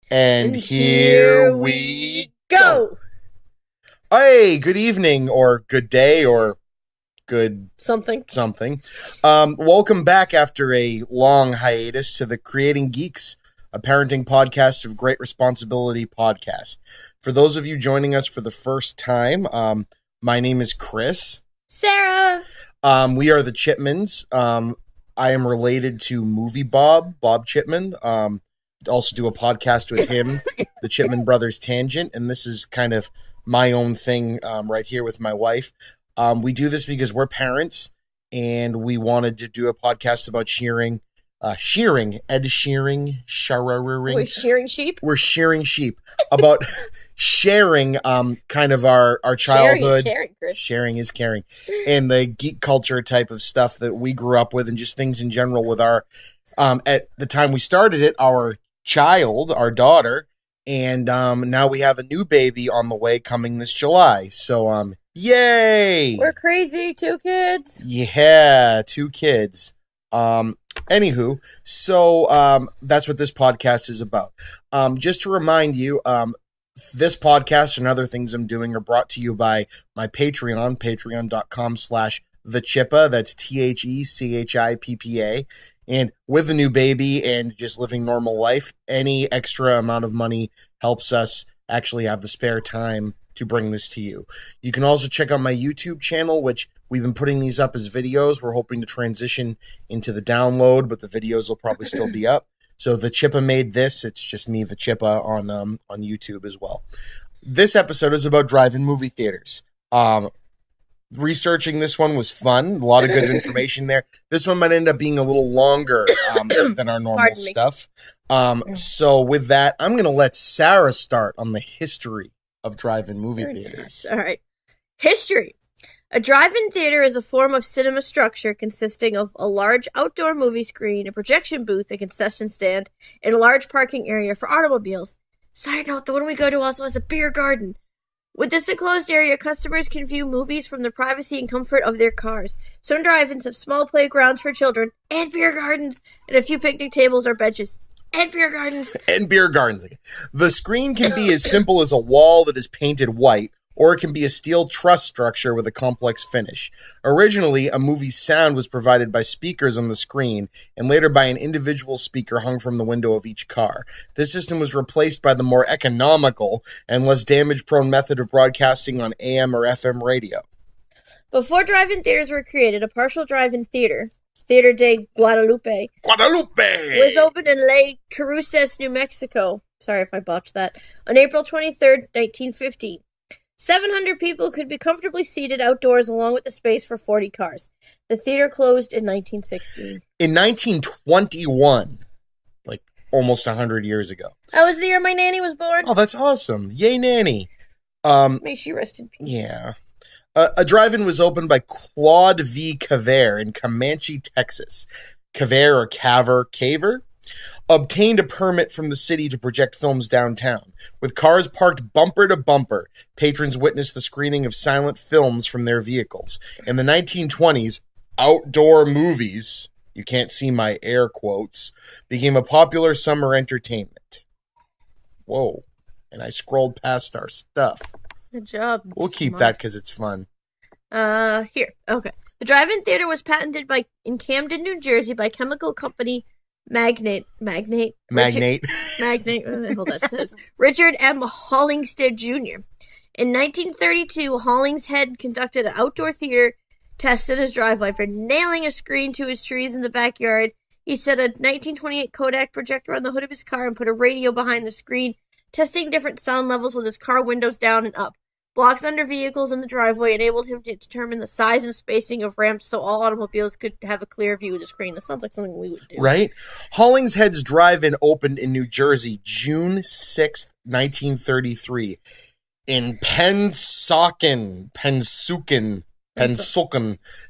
And here we go. Hey, good evening, or good day, or good something. Welcome back after a long hiatus to the Creating Geeks, a parenting podcast of great responsibility podcast. For those of you joining us for the first time, my name is Chris. Sarah. We are the Chipmans. I am related to Movie Bob Chipman. Also do a podcast with him, the Chipman Brothers Tangent, and this is kind of my own thing right here with my wife. We do this because we're parents, and we wanted to do a podcast about shearing, Ed shearing, shararing. We're shearing sheep? We're shearing sheep. About sharing kind of our childhood. Sharing is caring, Chris. Sharing is caring. And the geek culture type of stuff that we grew up with, and just things in general with our, at the time we started it, our daughter, and now we have a new baby on the way coming this July. So, yay! We're crazy, 2 kids. Yeah, 2 kids. Anywho, so that's what this podcast is about. Just to remind you, this podcast and other things I'm doing are brought to you by my Patreon, patreon.com/thechippa. That's THECHIPPA. And with a new baby and just living normal life, any extra amount of money helps us actually have the spare time to bring this to you. You can also check out my YouTube channel, which we've been putting these up as videos. We're hoping to transition into the download, but the videos will probably still be up. So the Chippa made this. It's just me, the Chippa, on YouTube as well. This episode is about drive-in movie theaters. Researching this one was fun. A lot of good information there. This one might end up being a little longer than our normal stuff. So with that, I'm going to let Sarah start on the history of drive-in movie theaters. All right. History. A drive-in theater is a form of cinema structure consisting of a large outdoor movie screen, a projection booth, a concession stand, and a large parking area for automobiles. Side note, the one we go to also has a beer garden. With this enclosed area, customers can view movies from the privacy and comfort of their cars. Some drive-ins have small playgrounds for children, and beer gardens, and a few picnic tables or benches. And beer gardens. And beer gardens. The screen can be as simple as a wall that is painted white, or it can be a steel truss structure with a complex finish. Originally, a movie's sound was provided by speakers on the screen, and later by an individual speaker hung from the window of each car. This system was replaced by the more economical and less damage-prone method of broadcasting on AM or FM radio. Before drive-in theaters were created, a partial drive-in theater, Theater de Guadalupe, was opened in Les Cruces, New Mexico. Sorry if I botched that. On April 23rd, 1915. 700 people could be comfortably seated outdoors along with the space for 40 cars. The theater closed in 1916. In 1921, like almost 100 years ago. That was the year my nanny was born. Oh, that's awesome. Yay, nanny. May she rest in peace. Yeah. A drive-in was opened by Claude V. Caver in Comanche, Texas. Caver obtained a permit from the city to project films downtown. With cars parked bumper to bumper, patrons witnessed the screening of silent films from their vehicles. In the 1920s, outdoor movies, you can't see my air quotes, became a popular summer entertainment. Whoa. And I scrolled past our stuff. Good job. We'll keep that because it's fun. Here. Okay. The drive-in theater was patented in Camden, New Jersey by chemical company Magnate. Hold on, it says Richard M. Hollingshead Jr. In 1932, Hollingshead conducted an outdoor theater test in his driveway for nailing a screen to his trees in the backyard. He set a 1928 Kodak projector on the hood of his car and put a radio behind the screen, testing different sound levels with his car windows down and up. Blocks under vehicles in the driveway enabled him to determine the size and spacing of ramps so all automobiles could have a clear view of the screen. That sounds like something we would do. Right? Hollingshead's Drive-In opened in New Jersey June 6th, 1933 in Pennsauken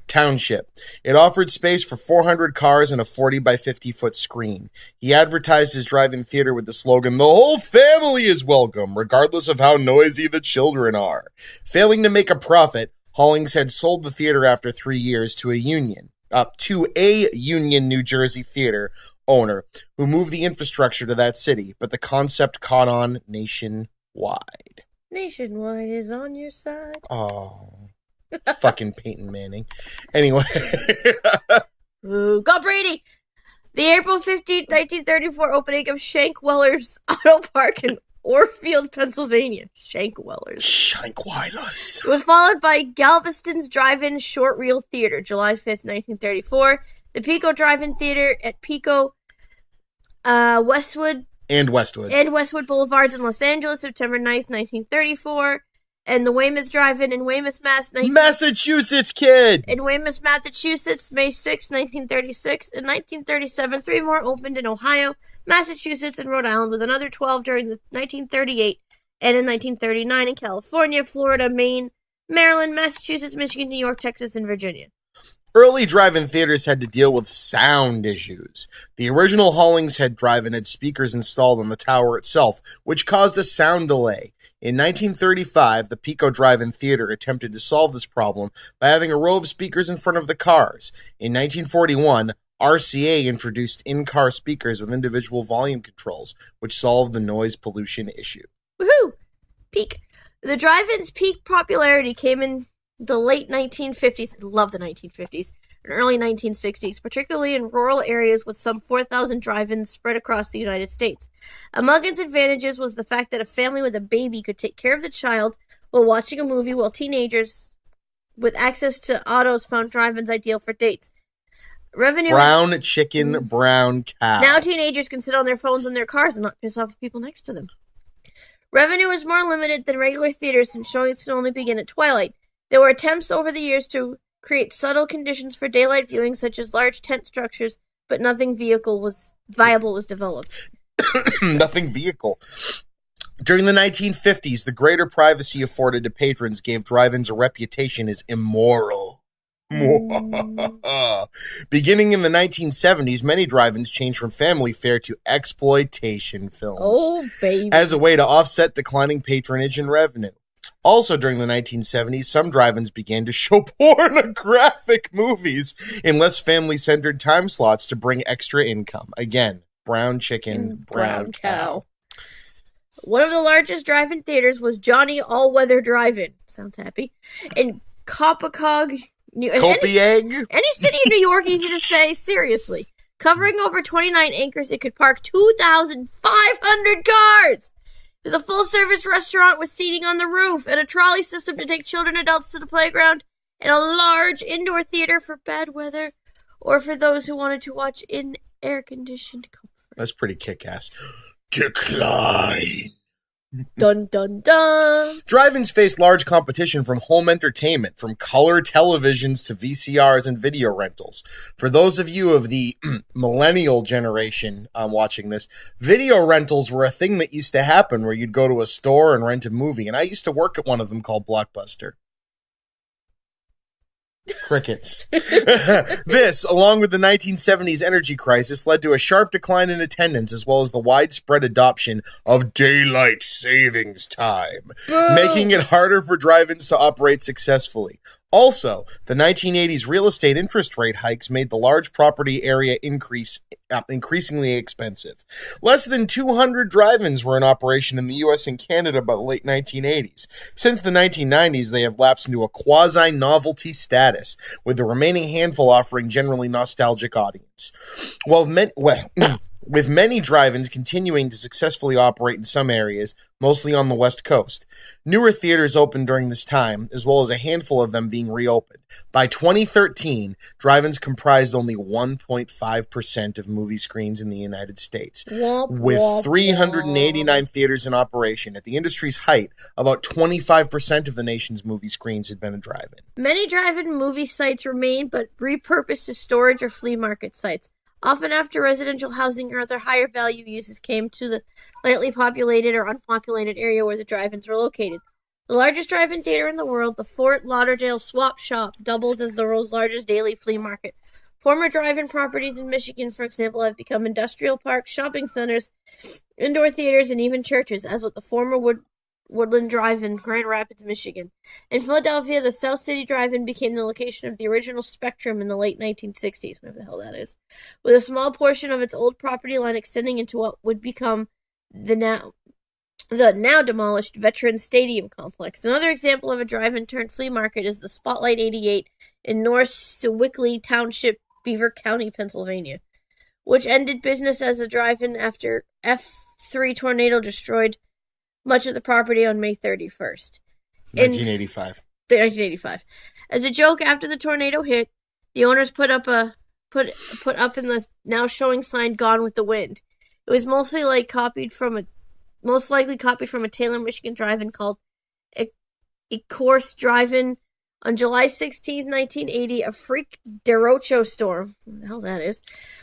Township. It offered space for 400 cars and a 40 by 50 foot screen. He advertised his drive-in theater with the slogan, "The whole family is welcome, regardless of how noisy the children are." Failing to make a profit, Hollingshead sold the theater after 3 years to a union. to a Union, New Jersey theater owner who moved the infrastructure to that city, but the concept caught on nationwide. Nationwide is on your side. Oh, fucking Peyton Manning. Anyway. Ooh, go Brady! The April 15th, 1934 opening of Shankweller's Auto Park in Orfield, Pennsylvania. Shankweiler's. It was followed by Galveston's Drive-In Short Reel Theater, July 5th, 1934. The Pico Drive-In Theater at Pico, Westwood Boulevards in Los Angeles, September 9th, 1934. And the Weymouth Drive-In in Weymouth, Massachusetts, kid! In Weymouth, Massachusetts, May 6, 1936. In 1937, 3 more opened in Ohio, Massachusetts, and Rhode Island, with another 12 during the 1938, and in 1939 in California, Florida, Maine, Maryland, Massachusetts, Michigan, New York, Texas, and Virginia. Early drive-in theaters had to deal with sound issues. The original Hollingshead Drive-In had speakers installed on the tower itself, which caused a sound delay. In 1935, the Pico Drive-In Theater attempted to solve this problem by having a row of speakers in front of the cars. In 1941, RCA introduced in-car speakers with individual volume controls, which solved the noise pollution issue. Woohoo! Peak. The drive-in's peak popularity came in the late 1950s, I love the 1950s, and early 1960s, particularly in rural areas with some 4,000 drive-ins spread across the United States. Among its advantages was the fact that a family with a baby could take care of the child while watching a movie, while teenagers with access to autos found drive-ins ideal for dates. Brown chicken, brown cow. Now teenagers can sit on their phones in their cars and not piss off the people next to them. Revenue is more limited than regular theaters since showings can only begin at twilight. There were attempts over the years to create subtle conditions for daylight viewing, such as large tent structures, but nothing viable was developed. Nothing vehicle. During the 1950s, the greater privacy afforded to patrons gave drive-ins a reputation as immoral. Beginning in the 1970s, many drive-ins changed from family fare to exploitation films. Oh, baby. As a way to offset declining patronage and revenue. Also during the 1970s, some drive-ins began to show pornographic movies in less family-centered time slots to bring extra income. Again, brown chicken, brown cow. One of the largest drive-in theaters was Johnny All-Weather Drive-In. Sounds happy. In Copacog, any city in New York, easy to say, seriously. Covering over 29 acres, it could park 2,500 cars. It was a full-service restaurant with seating on the roof and a trolley system to take children and adults to the playground, and a large indoor theater for bad weather or for those who wanted to watch in air-conditioned comfort. That's pretty kick-ass. Decline. Dun, dun, dun. Drive-ins face large competition from home entertainment, from color televisions to VCRs and video rentals. For those of you of the millennial generation watching this, video rentals were a thing that used to happen where you'd go to a store and rent a movie, and I used to work at one of them called Blockbuster. Crickets. This, along with the 1970s energy crisis, led to a sharp decline in attendance as well as the widespread adoption of daylight savings time, making it harder for drive-ins to operate successfully. Also, the 1980s real estate interest rate hikes made the large property area increasingly expensive. Less than 200 drive-ins were in operation in the U.S. and Canada by the late 1980s. Since the 1990s, they have lapsed into a quasi-novelty status, with the remaining handful offering generally nostalgic audience. With many drive-ins continuing to successfully operate in some areas, mostly on the West Coast. Newer theaters opened during this time, as well as a handful of them being reopened. By 2013, drive-ins comprised only 1.5% of movie screens in the United States. With 389 theaters in operation. At the industry's height, about 25% of the nation's movie screens had been a drive-in. Many drive-in movie sites remain, but repurposed as storage or flea market sites. Often after residential housing or other higher value uses came to the lightly populated or unpopulated area where the drive-ins were located. The largest drive-in theater in the world, the Fort Lauderdale Swap Shop, doubles as the world's largest daily flea market. Former drive-in properties in Michigan, for example, have become industrial parks, shopping centers, indoor theaters, and even churches, as with the former Woodland Drive in Grand Rapids, Michigan. In Philadelphia, the South City Drive-In became the location of the original Spectrum in the late 1960s, whatever the hell that is, with a small portion of its old property line extending into what would become the now demolished Veterans Stadium complex. Another example of a drive-in turned flea market is the Spotlight 88 in North Sewickley Township, Beaver County, Pennsylvania, which ended business as a drive-in after F3 tornado destroyed much of the property on May 31st. 1985. As a joke, after the tornado hit, the owners put up in the now showing sign "Gone with the Wind." It was most likely copied from a Taylor, Michigan drive-in called Ecorse Drive-In. On July 16, 1980, a freak derecho storm, what the hell that is,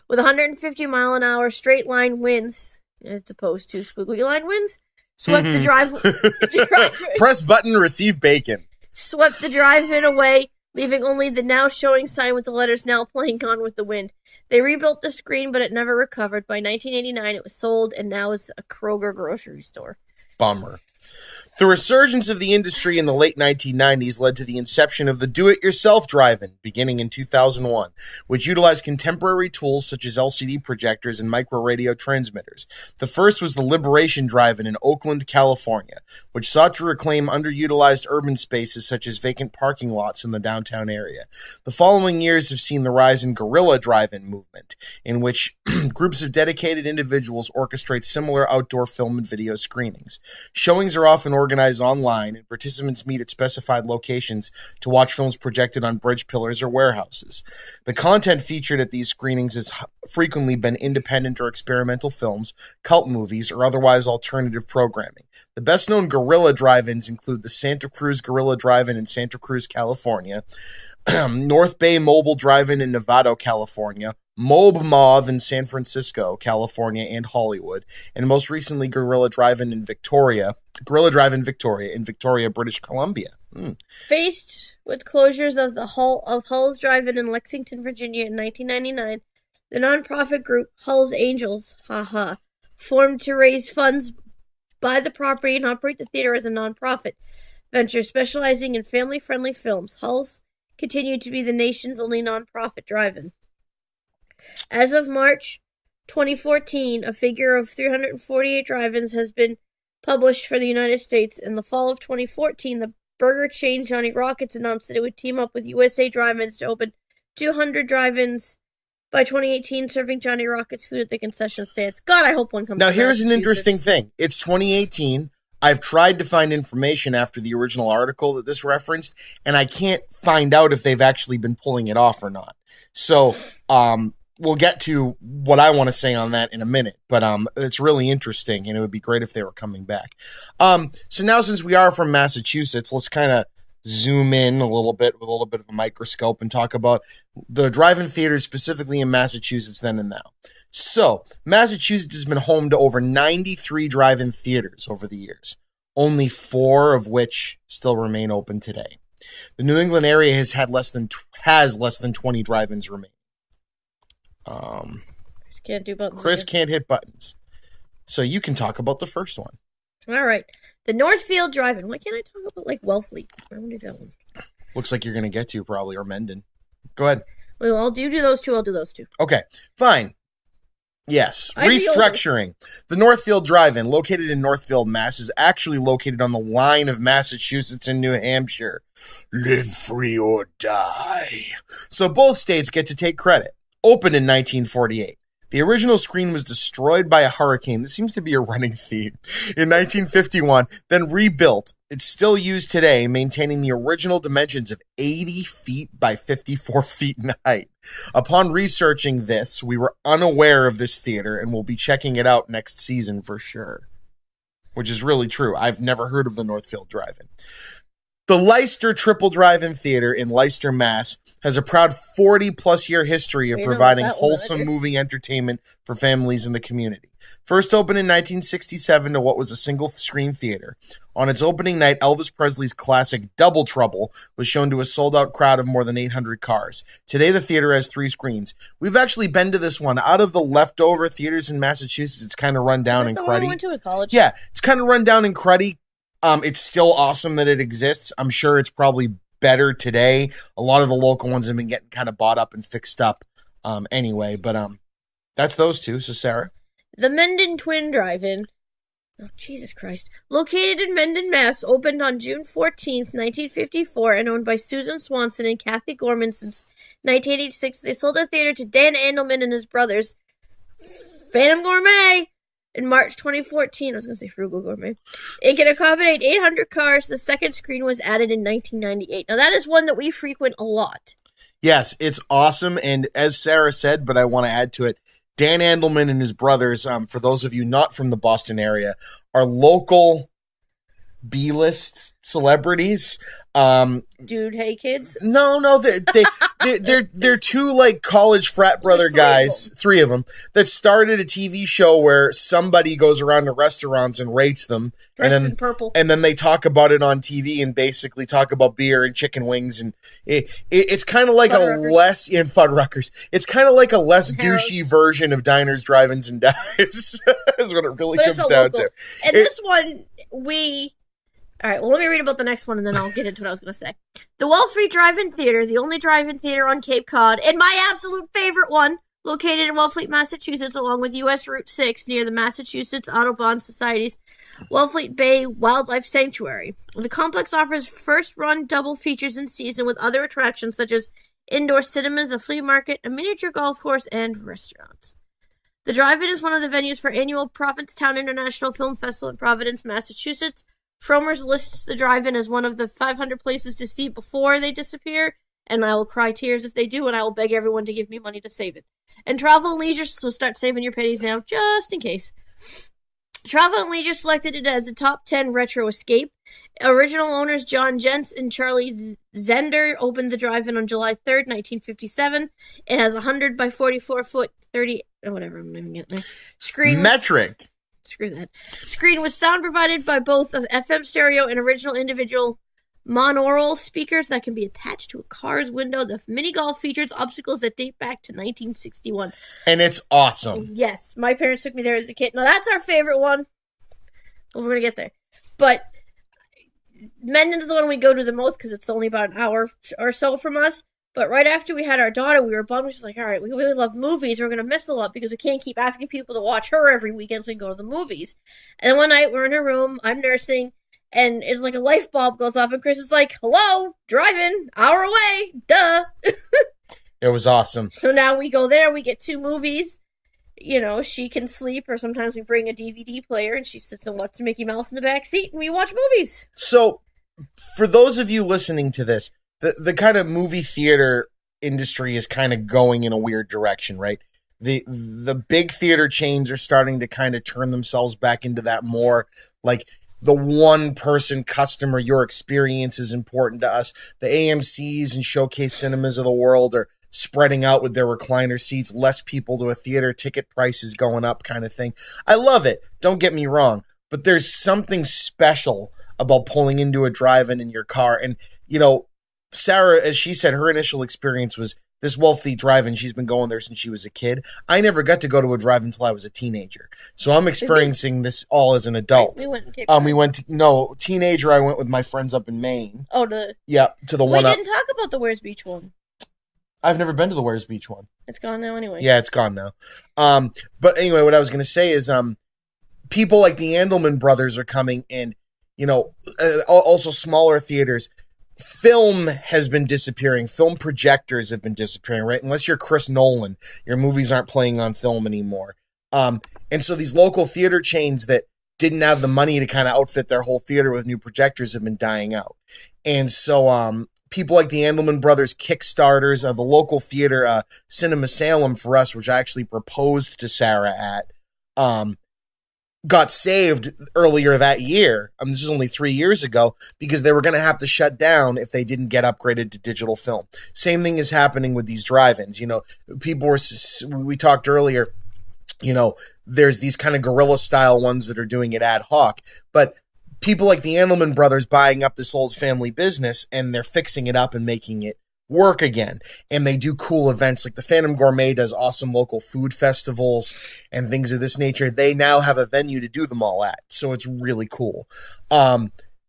with 150-mile-an-hour straight-line winds, as opposed to squiggly-line winds, swept the Press button, receive bacon. Swept the drive-in away, leaving only the now showing sign with the letters now playing "Gone with the Wind." They rebuilt the screen, but it never recovered. By 1989, it was sold, and now is a Kroger grocery store. Bummer. The resurgence of the industry in the late 1990s led to the inception of the do-it-yourself drive-in, beginning in 2001, which utilized contemporary tools such as LCD projectors and micro-radio transmitters. The first was the Liberation Drive-in in Oakland, California, which sought to reclaim underutilized urban spaces such as vacant parking lots in the downtown area. The following years have seen the rise in guerrilla drive-in movement, in which groups of dedicated individuals orchestrate similar outdoor film and video screenings. Showings are often organized online, and participants meet at specified locations to watch films projected on bridge pillars or warehouses. The content featured at these screenings has frequently been independent or experimental films, cult movies, or otherwise alternative programming. The best-known guerrilla drive-ins include the Santa Cruz Guerrilla Drive-In in Santa Cruz, California, North Bay Mobile Drive-In in Novato, California, Mob Moth in San Francisco, California, and Hollywood, and most recently Guerrilla Drive-In in Victoria, British Columbia. Faced with closures of Hull's Drive-In in Lexington, Virginia in 1999, the nonprofit group Hull's Angels, formed to raise funds, buy the property, and operate the theater as a nonprofit venture specializing in family-friendly films. Hull's continued to be the nation's only nonprofit drive-in. As of March 2014, a figure of 348 drive-ins has been published for the United States. In the fall of 2014, the burger chain Johnny Rockets announced that it would team up with USA Drive-Ins to open 200 drive-ins by 2018, serving Johnny Rockets food at the concession stands. God, I hope one comes. Now, here's an interesting thing. It's 2018. I've tried to find information after the original article that this referenced, and I can't find out if they've actually been pulling it off or not. So, we'll get to what I want to say on that in a minute, but it's really interesting, and it would be great if they were coming back. So now, since we are from Massachusetts, let's kind of zoom in a little bit with a little bit of a microscope and talk about the drive-in theaters specifically in Massachusetts then and now. So, Massachusetts has been home to over 93 drive-in theaters over the years, only 4 of which still remain open today. The New England area has less than 20 drive-ins remaining. Chris can't hit buttons. So you can talk about the first one. All right. The Northfield Drive-In. Why can't I talk about, Wellfleet? I want to do that one. Looks like you're going to get to, probably, or Mendon. Go ahead. Well, I'll do those two. I'll do those two. Okay, fine. Yes. Restructuring. The Northfield Drive-In, located in Northfield, Mass., is actually located on the line of Massachusetts and New Hampshire. Live free or die. So both states get to take credit. Opened in 1948. The original screen was destroyed by a hurricane. This seems to be a running theme. In 1951, then rebuilt. It's still used today, maintaining the original dimensions of 80 feet by 54 feet in height. Upon researching this, we were unaware of this theater and will be checking it out next season for sure. Which is really true. I've never heard of the Northfield Drive-In. The Leicester Triple Drive-In Theater in Leicester, Mass. has a proud 40-plus year history of providing wholesome movie entertainment for families in the community. First opened in 1967 to what was a single-screen theater. On its opening night, Elvis Presley's classic Double Trouble was shown to a sold-out crowd of more than 800 cars. Today, the theater has 3 screens. We've actually been to this one. Out of the leftover theaters in Massachusetts, it's kind of run down and cruddy. Went to a college. Yeah, it's kind of run down and cruddy. It's still awesome that it exists. I'm sure it's probably better today. A lot of the local ones have been getting kind of bought up and fixed up anyway. But that's those two. So, Sarah? The Mendon Twin Drive-In. Oh, Jesus Christ. Located in Mendon, Mass., opened on June 14th, 1954, and owned by Susan Swanson and Kathy Gorman since 1986. They sold the theater to Dan Andelman and his brothers, Phantom Gourmet, in March 2014. I was going to say Frugal Gourmet. It can accommodate 800 cars. The second screen was added in 1998. Now, that is one that we frequent a lot. Yes, it's awesome. And as Sarah said, but I want to add to it, Dan Andelman and his brothers, for those of you not from the Boston area, are local B-list celebrities. Dude, hey kids. No, they're two like college frat brother guys, three of them, that started a TV show where somebody goes around to restaurants and rates them, Dressed in purple, and then they talk about it on TV and basically talk about beer and chicken wings, and it's kind of like less in Fuddruckers. It's kind of like a less douchey version of Diners, Drive-Ins, and Dives. Is what it really comes down to. And this one All right, well, let me read about the next one, and then I'll get into what I was going to say. The Wellfleet Drive-In Theater, the only drive-in theater on Cape Cod, and my absolute favorite one, located in Wellfleet, Massachusetts, along with U.S. Route 6, near the Massachusetts Audubon Society's Wellfleet Bay Wildlife Sanctuary. The complex offers first-run double features in season with other attractions such as indoor cinemas, a flea market, a miniature golf course, and restaurants. The drive-in is one of the venues for annual Provincetown International Film Festival in Providence, Massachusetts. Frommer's lists the drive-in as one of the 500 places to see before they disappear, and I will cry tears if they do, and I will beg everyone to give me money to save it. And Travel and Leisure, so start saving your pennies now, just in case. Travel and Leisure selected it as a top 10 retro escape. Original owners John Jentz and Charlie Zender opened the drive-in on July 3rd, 1957. It has 100 by 44 foot, 30, whatever, I'm not even getting there. Screen metric. Screw that. Screen with sound provided by both of FM stereo and original individual monaural speakers that can be attached to a car's window. The mini golf features obstacles that date back to 1961. And it's awesome. Yes, my parents took me there as a kid. Now that's our favorite one. Well, we're going to get there. But Mendon's the one we go to the most because it's only about an hour or so from us. But right after we had our daughter, we were bummed. We were like, all right, we really love movies. We're going to miss a lot because we can't keep asking people to watch her every weekend so we can go to the movies. And then one night, we're in her room. I'm nursing. And it's like a light bulb goes off. And Chris is like, hello, drive-in, hour away. Duh. It was awesome. So now we go there. We get 2 movies. You know, she can sleep. Or sometimes we bring a DVD player. And she sits and watches Mickey Mouse in the back seat. And we watch movies. So for those of you listening to this, the kind of movie theater industry is kind of going in a weird direction, right? The big theater chains are starting to kind of turn themselves back into that more like the one person customer, your experience is important to us. The AMCs and Showcase Cinemas of the world are spreading out with their recliner seats, less people to a theater, ticket prices going up kind of thing. I love it. Don't get me wrong, but there's something special about pulling into a drive-in in your car. And, you know, Sarah, as she said, her initial experience was this Wellfleet Drive-In. She's been going there since she was a kid. I never got to go to a drive-in until I was a teenager. So I'm experiencing this all as an adult. We went to teenager, I went with my friends up in Maine. Oh, to the one up. We didn't talk about the Where's Beach one. I've never been to the Where's Beach one. It's gone now anyway. Yeah, it's gone now. But anyway, what I was going to say is people like the Andelman brothers are coming in, you know, also smaller theaters. Film has been disappearing. Film projectors have been disappearing, right? Unless you're Chris Nolan, your movies aren't playing on film anymore. And so these local theater chains that didn't have the money to kind of outfit their whole theater with new projectors have been dying out. And so people like the Andelman brothers Kickstarters, the local theater, Cinema Salem for us, which I actually proposed to Sarah at, got saved earlier that year. This is only 3 years ago because they were going to have to shut down if they didn't get upgraded to digital film. Same thing is happening with these drive-ins. You know, we talked earlier, you know, there's these kind of guerrilla style ones that are doing it ad hoc, but people like the Andelman brothers buying up this old family business and they're fixing it up and making it work again. And they do cool events like the Phantom Gourmet does awesome local food festivals and things of this nature. They now have a venue to do them all at. So it's really cool.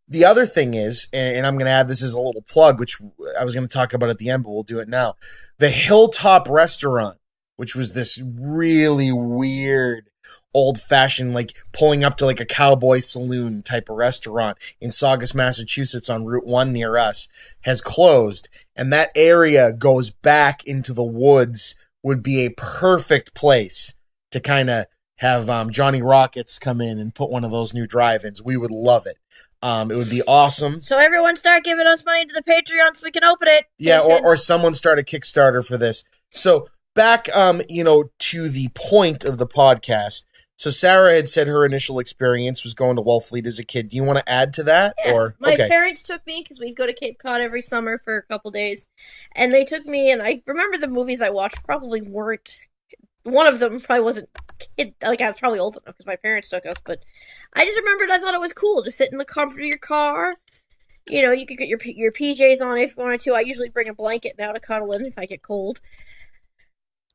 the other thing is, and I'm going to add this as a little plug, which I was going to talk about at the end, but we'll do it now. The Hilltop Restaurant, which was this really weird, old-fashioned, like pulling up to like a cowboy saloon type of restaurant in Saugus, Massachusetts on Route 1 near us, has closed. And that area goes back into the woods, would be a perfect place to kind of have Johnny Rockets come in and put one of those new drive-ins. We would love it. It would be awesome. So everyone start giving us money to the Patreon so we can open it. Yeah, or someone start a Kickstarter for this. So back, to the point of the podcast. So Sarah had said her initial experience was going to Wellfleet as a kid. Do you want to add to that? Yeah. Or my parents took me because we'd go to Cape Cod every summer for a couple days, and they took me. And I remember the movies I watched probably weren't. One of them probably wasn't kid. Like I was probably old enough because my parents took us, but I just remembered I thought it was cool to sit in the comfort of your car. You know, you could get your PJs on if you wanted to. I usually bring a blanket now to cuddle in if I get cold.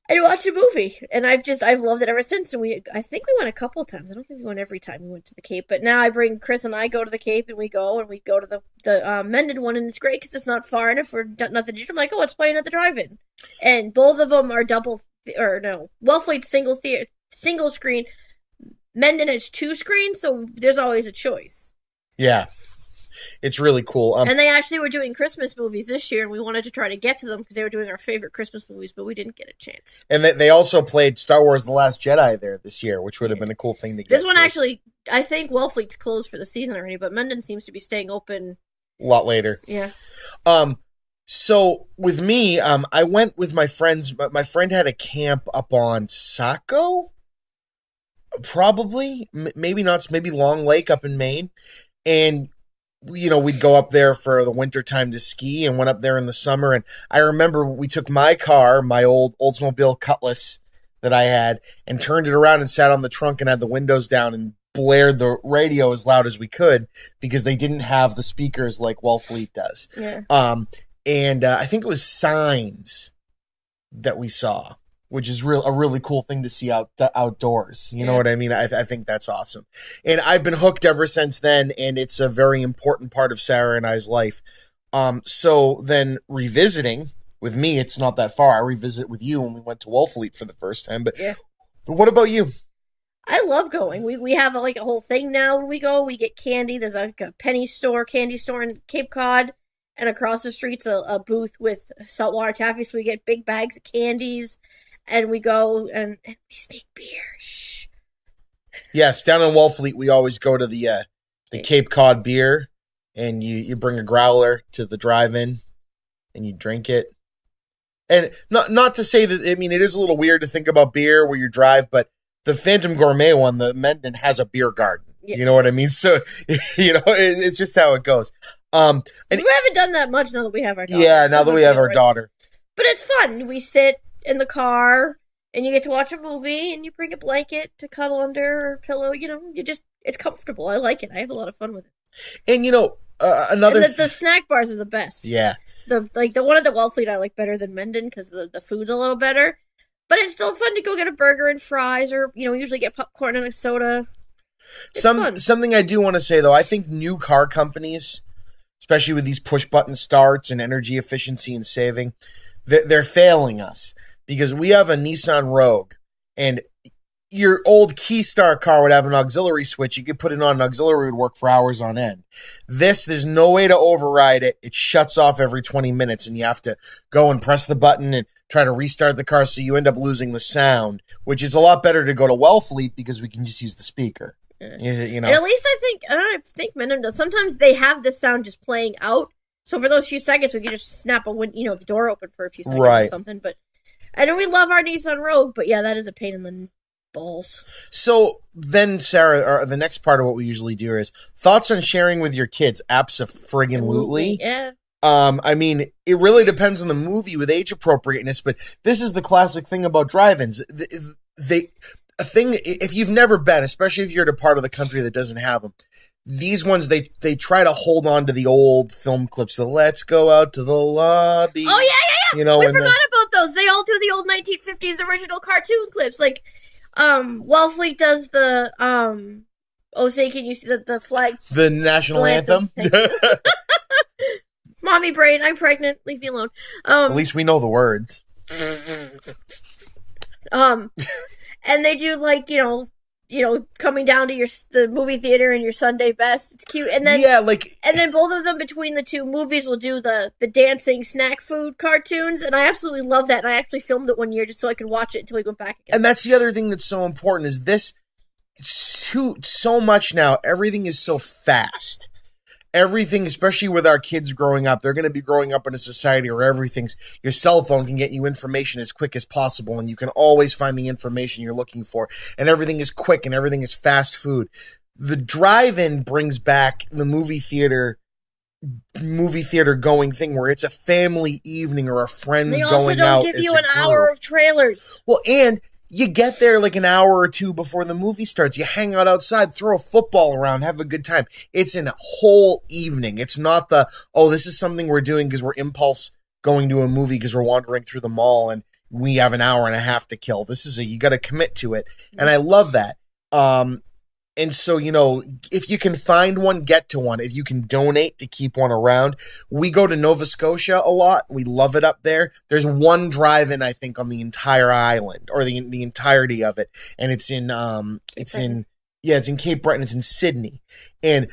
And watch a movie, and I've loved it ever since. And I think we went a couple of times. I don't think we went every time we went to the Cape, but now I bring Chris and I go to the Cape, and we go to the Mendon one, and it's great because it's not far. And if we're nothing to do, I'm like, oh, let's play at the drive-in, and both of them are Wellfleet single screen. Mendon is 2 screens, so there's always a choice. Yeah. It's really cool. And they actually were doing Christmas movies this year, and we wanted to try to get to them because they were doing our favorite Christmas movies, but we didn't get a chance. And they also played Star Wars The Last Jedi there this year, which would have been a cool thing to get This one actually, I think Wellfleet's closed for the season already, but Mendon seems to be staying open a lot later. Yeah. So with me, I went with my friends. My friend had a camp up on Saco, probably, maybe not, maybe Long Lake up in Maine, and we'd go up there for the winter time to ski and went up there in the summer. And I remember we took my car, my old Oldsmobile Cutlass that I had, and turned it around and sat on the trunk and had the windows down and blared the radio as loud as we could because they didn't have the speakers like Wellfleet does. Yeah. And I think it was Signs that we saw, which is a really cool thing to see outdoors. You know what I mean? I think that's awesome. And I've been hooked ever since then, and it's a very important part of Sarah and I's life. So then revisiting, with me, it's not that far. I revisit with you when we went to Wellfleet for the first time. But what about you? I love going. We have a whole thing now when we go. We get candy. There's a candy store in Cape Cod. And across the street's a booth with saltwater taffy, so we get big bags of candies. And we go and we sneak beer. Shh. Yes, down in Wellfleet, we always go to the Cape Cod beer, and you bring a growler to the drive-in, and you drink it. And not to say that, I mean, it is a little weird to think about beer where you drive, but the Phantom Gourmet one, the Mendon, has a beer garden. Yeah. You know what I mean? So, it's just how it goes. And we haven't done that much now that we have our daughter. Yeah, now that we have our daughter. But it's fun. We sit in the car, and you get to watch a movie, and you bring a blanket to cuddle under or a pillow. It's comfortable. I like it. I have a lot of fun with it. And another the snack bars are the best. Yeah. The one at the Wellfleet I like better than Mendon because the food's a little better. But it's still fun to go get a burger and fries, or usually get popcorn and a soda. Something I do want to say though, I think new car companies, especially with these push button starts and energy efficiency and saving, they're failing us because we have a Nissan Rogue, and your old Keystar car would have an auxiliary switch. You could put it on, an auxiliary would work for hours on end. There's no way to override it. It shuts off every 20 minutes, and you have to go and press the button and try to restart the car, so you end up losing the sound, which is a lot better to go to Wellfleet because we can just use the speaker. And at least I don't think Mendon does. Sometimes they have the sound just playing out. So for those few seconds, we can just snap the door open for a few seconds or something. But I know we love our Nissan Rogue, but yeah, that is a pain in the balls. So then, Sarah, the next part of what we usually do is thoughts on sharing with your kids. Abso-friggin-lutely. Yeah. I mean, it really depends on the movie with age appropriateness, but this is the classic thing about drive-ins. If you've never been, especially if you're at a part of the country that doesn't have them, these ones, they try to hold on to the old film clips. The "Let's go out to the lobby." Oh yeah. We forgot about those. They all do the old 1950s original cartoon clips. Like, Wellfleet does the Oh, say, can you see the flag? The national anthem? Mommy brain, I'm pregnant. Leave me alone. At least we know the words. And they do like, coming down to the movie theater in your Sunday best. It's cute. And then and then both of them between the two movies will do the dancing snack food cartoons, and I absolutely love that. And I actually filmed it one year just so I could watch it until we went back again. And that's the other thing that's so important is this so much now. Everything is so fast. Everything, especially with our kids growing up, they're going to be growing up in a society where your cell phone can get you information as quick as possible, and you can always find the information you're looking for, and everything is quick and everything is fast food. The drive-in brings back the movie theater going thing where it's a family evening or a friends going out. They also don't give you an hour of trailers. Well, and you get there like an hour or two before the movie starts. You hang out outside, throw a football around, have a good time. It's a whole evening. It's not this is something we're doing because we're impulse going to a movie because we're wandering through the mall and we have an hour and a half to kill. This is you got to commit to it. And I love that. And so, if you can find one, get to one. If you can donate to keep one around. We go to Nova Scotia a lot. We love it up there. There's one drive-in, I think, on the entire island, or the entirety of it. And it's in Cape Breton. It's in Sydney. And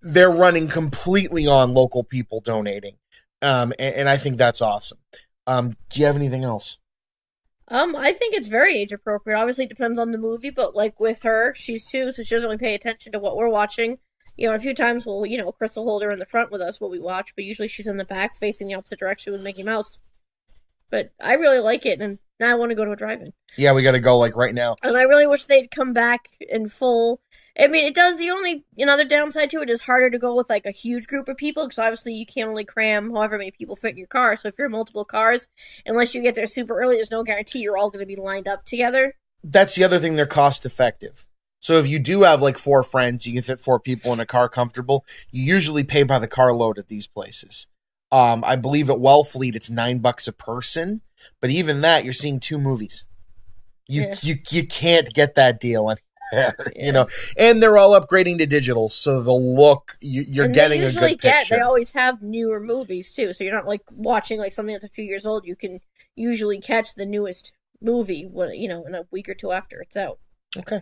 they're running completely on local people donating. And I think that's awesome. Do you have anything else? I think it's very age appropriate. Obviously, it depends on the movie, but like with her, she's 2, so she doesn't really pay attention to what we're watching. A few times Chris will hold her in the front with us while we watch, but usually she's in the back facing the opposite direction with Mickey Mouse. But I really like it, and now I want to go to a drive-in. Yeah, we got to go right now. And I really wish they'd come back in full. I mean, it does. The only another downside to it is harder to go with like a huge group of people because obviously you can't only cram however many people fit in your car. So if you're multiple cars, unless you get there super early, there's no guarantee you're all going to be lined up together. That's the other thing. They're cost effective. So if you do have like 4 friends, you can fit 4 people in a car comfortable. You usually pay by the carload at these places. I believe at Wellfleet it's $9 a person, but even that you're seeing 2 movies. You can't get that deal anymore. And they're all upgrading to digital, so the look you're getting a good picture. They always have newer movies too, so you're not like watching like something that's a few years old. You can usually catch the newest movie when in a week or 2 after it's out. Okay,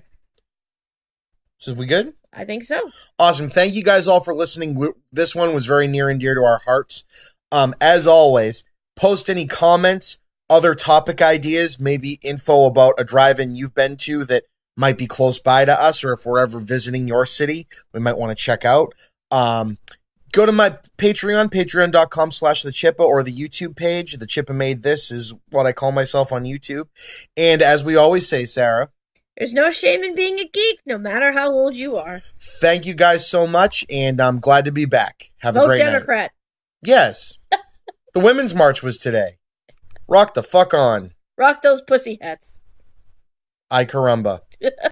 so we good? I think so. Awesome. Thank you guys all for listening. This one was very near and dear to our hearts. As always, post any comments, other topic ideas, maybe info about a drive-in you've been to that might be close by to us, or if we're ever visiting your city, we might want to check out. Go to my Patreon, patreon.com/thechippa, or the YouTube page. The Chippa Made This is what I call myself on YouTube. And as we always say, Sarah, there's no shame in being a geek, no matter how old you are. Thank you guys so much, and I'm glad to be back. Have a great night. Vote Democrat. Yes. The Women's March was today. Rock the fuck on. Rock those pussy hats. Ay caramba.